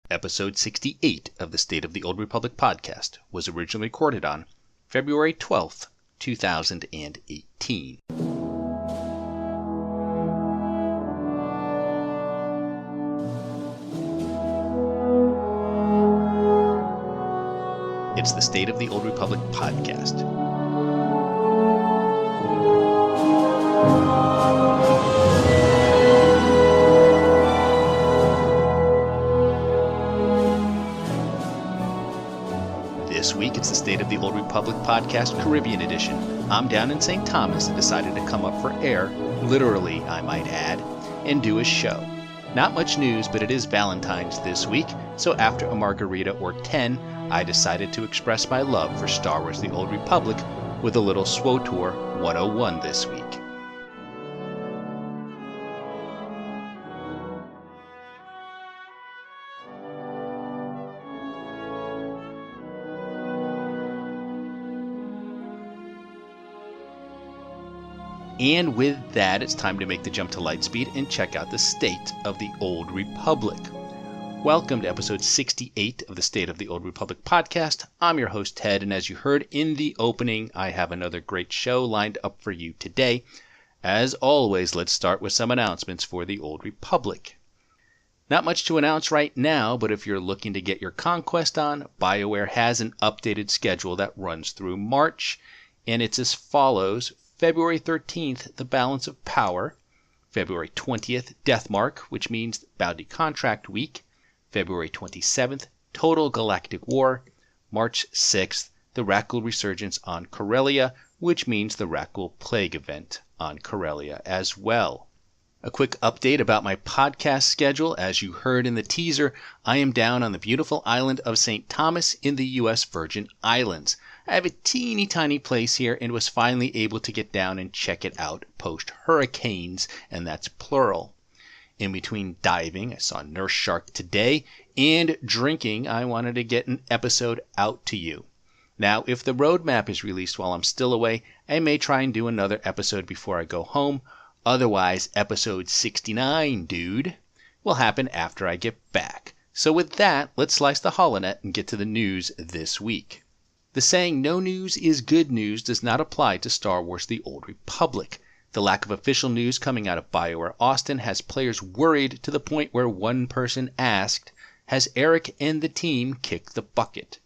Episode 68 of the State of the Old Republic podcast was originally recorded on February 12th, 2018. It's the State of the Old Republic podcast. This week, it's the State of the Old Republic podcast, Caribbean edition. I'm down in St. Thomas and decided to come up for air, literally, I might add, and do a show. Not much news, but it is Valentines this week, so after a margarita or 10, I decided to express my love for Star Wars The Old Republic with a little SWTOR 101 this week. And with that, it's time to make the jump to Lightspeed and check out the State of the Old Republic. Welcome to episode 68 of the State of the Old Republic podcast. I'm your host, Ted, and as you heard in the opening, I have another great show lined up for you today. As always, let's start with some announcements for the Old Republic. Not much to announce right now, but if you're looking to get your conquest on, BioWare has an updated schedule that runs through March, and it's as follows. February 13th, The Balance of Power. February 20th, Deathmark, which means Bounty Contract Week. February 27th, Total Galactic War. March 6th, the Rakghoul Resurgence on Corellia, which means the Rakghoul Plague event on Corellia as well. A quick update about my podcast schedule. As you heard in the teaser, I am down on the beautiful island of St. Thomas in the U.S. Virgin Islands. I have a teeny tiny place here and was finally able to get down and check it out post-hurricanes, and that's plural. In between diving, I saw Nurse Shark today, and drinking, I wanted to get an episode out to you. Now, if the roadmap is released while I'm still away, I may try and do another episode before I go home. Otherwise, episode 69, dude, will happen after I get back. So with that, let's slice the holonet and get to the news this week. The saying, no news is good news, does not apply to Star Wars The Old Republic. The lack of official news coming out of BioWare Austin has players worried to the point where one person asked, has Eric and the team kicked the bucket?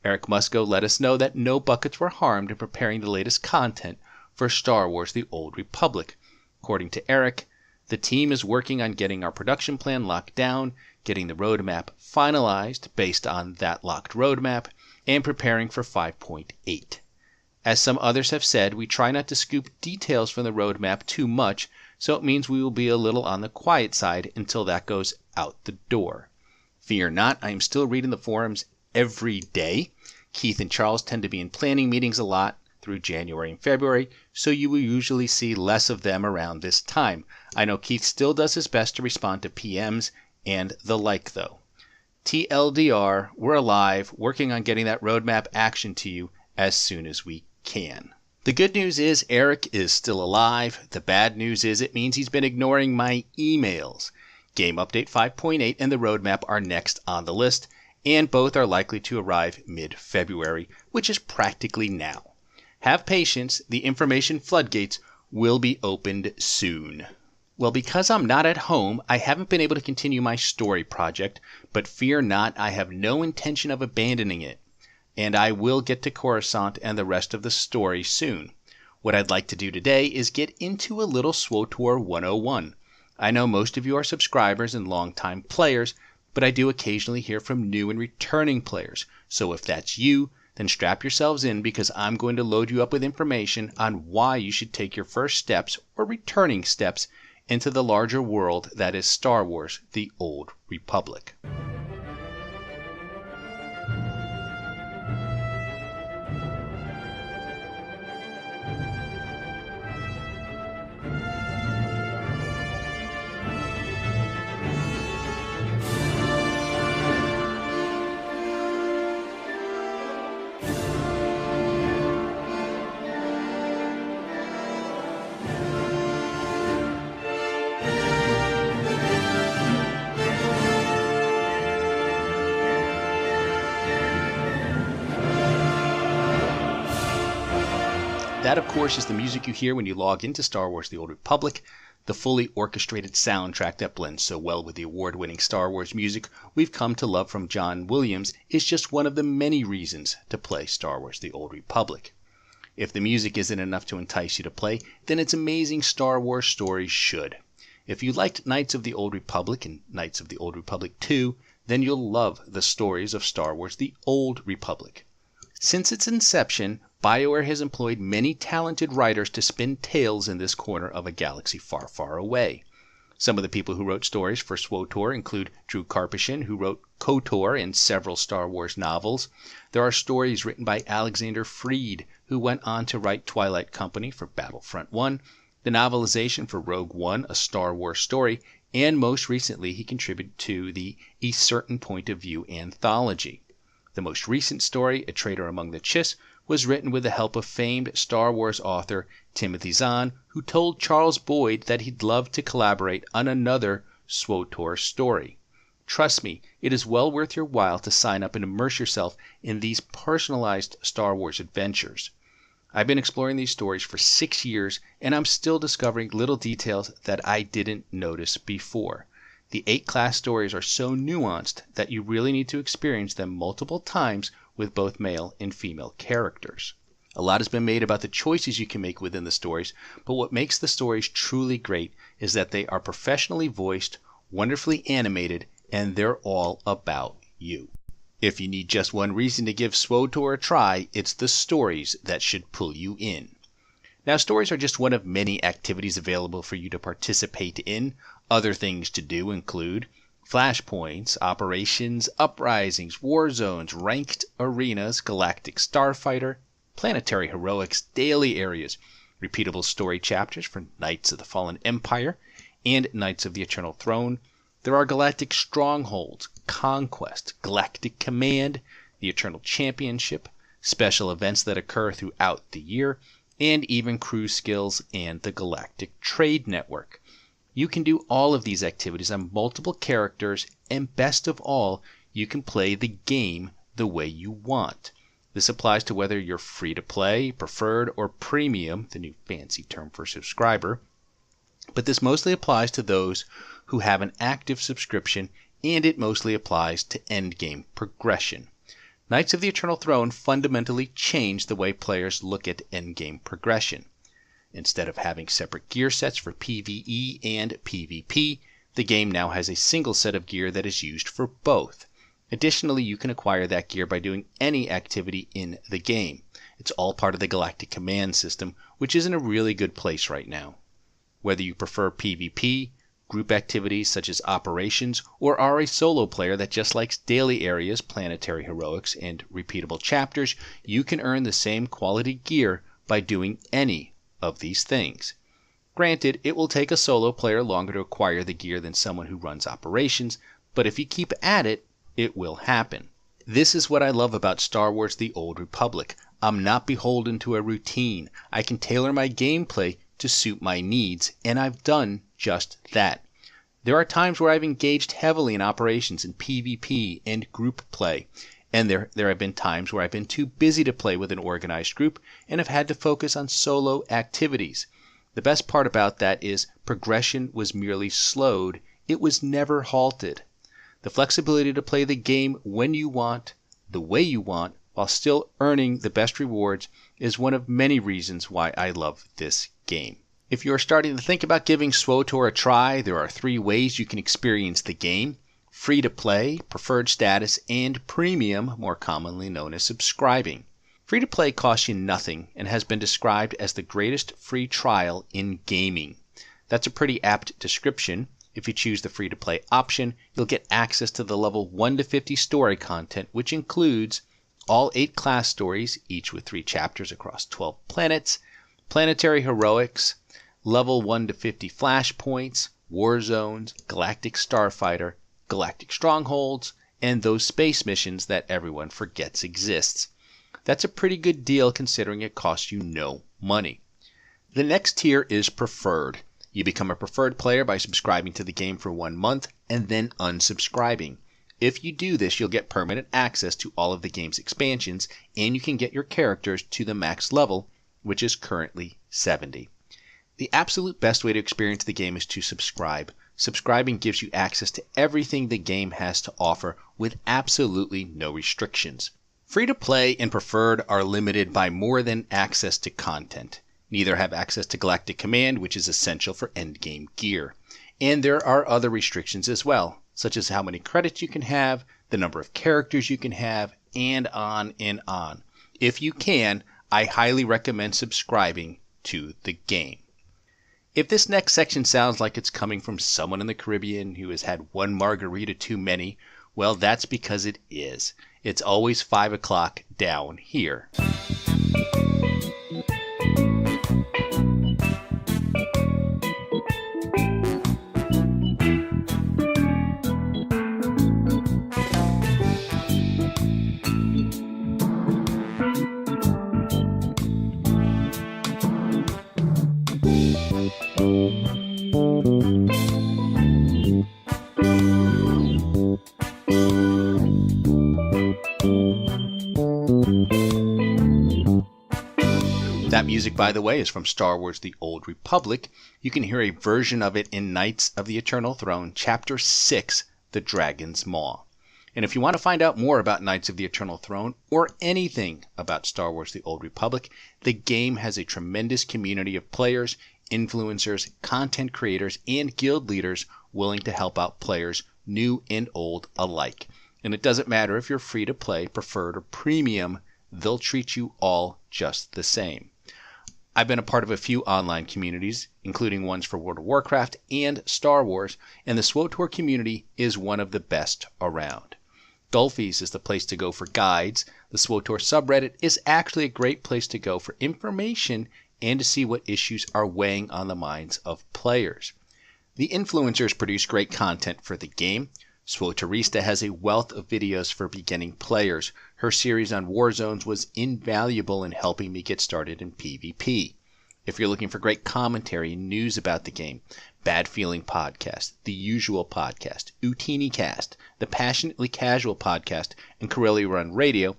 Eric Musco let us know that no buckets were harmed in preparing the latest content for Star Wars The Old Republic. According to Eric, the team is working on getting our production plan locked down, getting the roadmap finalized based on that locked roadmap, and preparing for 5.8. As some others have said, we try not to scoop details from the roadmap too much, so it means we will be a little on the quiet side until that goes out the door. Fear not, I am still reading the forums every day. Keith and Charles tend to be in planning meetings a lot through January and February, so you will usually see less of them around this time. I know Keith still does his best to respond to PMs and the like, though. TLDR, we're alive, working on getting that roadmap action to you as soon as we can. The good news is Eric is still alive. The bad news is it means he's been ignoring my emails. Game Update 5.8 and the roadmap are next on the list, and both are likely to arrive mid-February, which is practically now. Have patience, the information floodgates will be opened soon. Well, because I'm not at home, I haven't been able to continue my story project, but fear not, I have no intention of abandoning it, and I will get to Coruscant and the rest of the story soon. What I'd like to do today is get into a little SWTOR 101. I know most of you are subscribers and longtime players, but I do occasionally hear from new and returning players, so if that's you, then strap yourselves in because I'm going to load you up with information on why you should take your first steps or returning steps into the larger world that is Star Wars The Old Republic. That, of course, is the music you hear when you log into Star Wars The Old Republic. The fully orchestrated soundtrack that blends so well with the award-winning Star Wars music we've come to love from John Williams is just one of the many reasons to play Star Wars The Old Republic. If the music isn't enough to entice you to play, then its amazing Star Wars stories should. If you liked Knights of the Old Republic and Knights of the Old Republic 2, then you'll love the stories of Star Wars The Old Republic. Since its inception, BioWare has employed many talented writers to spin tales in this corner of a galaxy far, far away. Some of the people who wrote stories for SWTOR include Drew Karpyshyn, who wrote KOTOR and several Star Wars novels. There are stories written by Alexander Freed, who went on to write Twilight Company for Battlefront 1, the novelization for Rogue One, a Star Wars story, and most recently he contributed to the A Certain Point of View anthology. The most recent story, A Traitor Among the Chiss, was written with the help of famed Star Wars author Timothy Zahn, who told Charles Boyd that he'd love to collaborate on another SWTOR story. Trust me, it is well worth your while to sign up and immerse yourself in these personalized Star Wars adventures. I've been exploring these stories for 6 years, and I'm still discovering little details that I didn't notice before. The 8 class stories are so nuanced that you really need to experience them multiple times with both male and female characters. A lot has been made about the choices you can make within the stories, but what makes the stories truly great is that they are professionally voiced, wonderfully animated, and they're all about you. If you need just one reason to give SWTOR a try, it's the stories that should pull you in. Now, stories are just one of many activities available for you to participate in. Other things to do include flashpoints, operations, uprisings, war zones, ranked arenas, galactic starfighter, planetary heroics, daily areas, repeatable story chapters for Knights of the Fallen Empire and Knights of the Eternal Throne. There are galactic strongholds, conquest, galactic command, the Eternal Championship, special events that occur throughout the year, and even crew skills and the Galactic Trade Network. You can do all of these activities on multiple characters, and best of all, you can play the game the way you want. This applies to whether you're free to play, preferred, or premium, the new fancy term for subscriber. But this mostly applies to those who have an active subscription, and it mostly applies to endgame progression. Knights of the Eternal Throne fundamentally changed the way players look at endgame progression. Instead of having separate gear sets for PvE and PvP, the game now has a single set of gear that is used for both. Additionally, you can acquire that gear by doing any activity in the game. It's all part of the Galactic Command system, which is in a really good place right now. Whether you prefer PvP, group activities such as operations, or are a solo player that just likes daily areas, planetary heroics, and repeatable chapters, you can earn the same quality gear by doing any of these things. Granted, it will take a solo player longer to acquire the gear than someone who runs operations, but if you keep at it, it will happen. This is what I love about Star Wars The Old Republic. I'm not beholden to a routine. I can tailor my gameplay to suit my needs, and I've done just that. There are times where I've engaged heavily in operations in PvP and group play, and there have been times where I've been too busy to play with an organized group and have had to focus on solo activities. The best part about that is progression was merely slowed. It was never halted. The flexibility to play the game when you want, the way you want, while still earning the best rewards is one of many reasons why I love this game. If you are starting to think about giving SWTOR a try, there are 3 ways you can experience the game: free to play, preferred status, and premium, more commonly known as subscribing. Free to play costs you nothing and has been described as the greatest free trial in gaming. That's a pretty apt description. If you choose the free to play option, you'll get access to the level 1 to 50 story content, which includes all 8 class stories, each with 3 chapters across 12 planets, planetary heroics, level 1 to 50 flashpoints, war zones, galactic starfighter, galactic strongholds, and those space missions that everyone forgets exists. That's a pretty good deal considering it costs you no money. The next tier is preferred. You become a preferred player by subscribing to the game for 1 month and then unsubscribing. If you do this, you'll get permanent access to all of the game's expansions, and you can get your characters to the max level which is currently 70. The absolute best way to experience the game is to subscribe. Subscribing gives you access to everything the game has to offer with absolutely no restrictions. Free-to-play and preferred are limited by more than access to content. Neither have access to Galactic Command, which is essential for endgame gear. And there are other restrictions as well, such as how many credits you can have, the number of characters you can have, and on and on. If you can, I highly recommend subscribing to the game. If this next section sounds like it's coming from someone in the Caribbean who has had one margarita too many, well, that's because it is. It's always 5 o'clock down here. That music, by the way, is from Star Wars The Old Republic. You can hear a version of it in Knights of the Eternal Throne, Chapter 6, The Dragon's Maw. And if you want to find out more about Knights of the Eternal Throne, or anything about Star Wars The Old Republic, the game has a tremendous community of players, influencers, content creators, and guild leaders willing to help out players, new and old alike. And it doesn't matter if you're free to play, preferred, or premium, they'll treat you all just the same. I've been a part of a few online communities, including ones for World of Warcraft and Star Wars, and the SWTOR community is one of the best around. Gulfies is the place to go for guides. The SWTOR subreddit is actually a great place to go for information and to see what issues are weighing on the minds of players. The influencers produce great content for the game. SWTORista has a wealth of videos for beginning players. Her series on war zones was invaluable in helping me get started in PvP. If you're looking for great commentary and news about the game, Bad Feeling Podcast, The Usual Podcast, Utini Cast, the Passionately Casual Podcast, and Corellia Run Radio,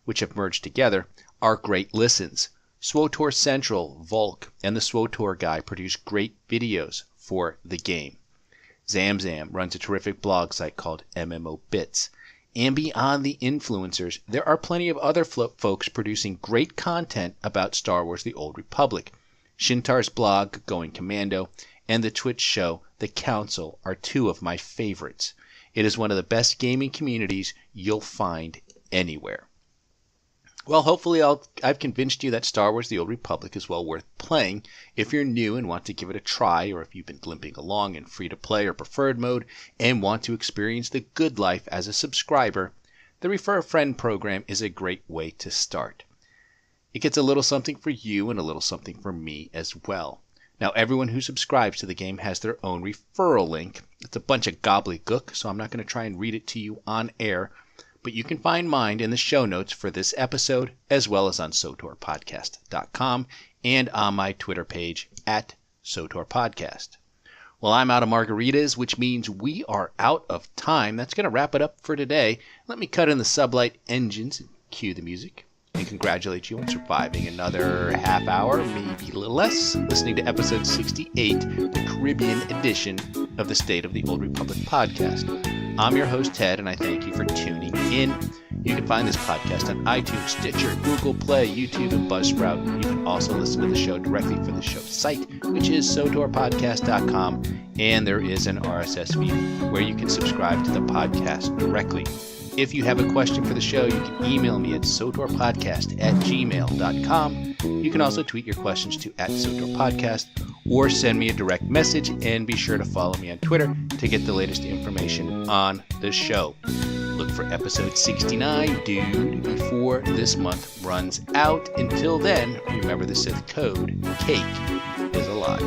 which have merged together, are great listens. SWTOR Central, Volk, and the SWTOR Guy produce great videos for the game. Zamzam runs a terrific blog site called MMO Bits. And beyond the influencers, there are plenty of other folks producing great content about Star Wars The Old Republic. Shintar's blog, Going Commando, and the Twitch show, The Council, are two of my favorites. It is one of the best gaming communities you'll find anywhere. Well, hopefully I've convinced you that Star Wars The Old Republic is well worth playing. If you're new and want to give it a try, or if you've been limping along in free-to-play or preferred mode and want to experience the good life as a subscriber, the Refer a Friend program is a great way to start. It gets a little something for you and a little something for me as well. Now, everyone who subscribes to the game has their own referral link. It's a bunch of gobbledygook, so I'm not going to try and read it to you on air, but you can find mine in the show notes for this episode, as well as on SWTORpodcast.com and on my Twitter page at SWTORpodcast. Well, I'm out of margaritas, which means we are out of time. That's going to wrap it up for today. Let me cut in the sublight engines and cue the music, and congratulate you on surviving another half hour, maybe a little less, listening to episode 68, the Caribbean edition of the State of the Old Republic podcast. I'm your host, Ted, and I thank you for tuning in. You can find this podcast on iTunes, Stitcher, Google Play, YouTube, and Buzzsprout. You can also listen to the show directly from the show site, which is SWTORpodcast.com, and there is an RSS feed where you can subscribe to the podcast directly. If you have a question for the show, you can email me at SWTORpodcast@gmail.com. You can also tweet your questions to @SWTORpodcast or send me a direct message, and be sure to follow me on Twitter to get the latest information on the show. Look for episode 69, dude, before this month runs out. Until then, remember the Sith code, cake is a lie.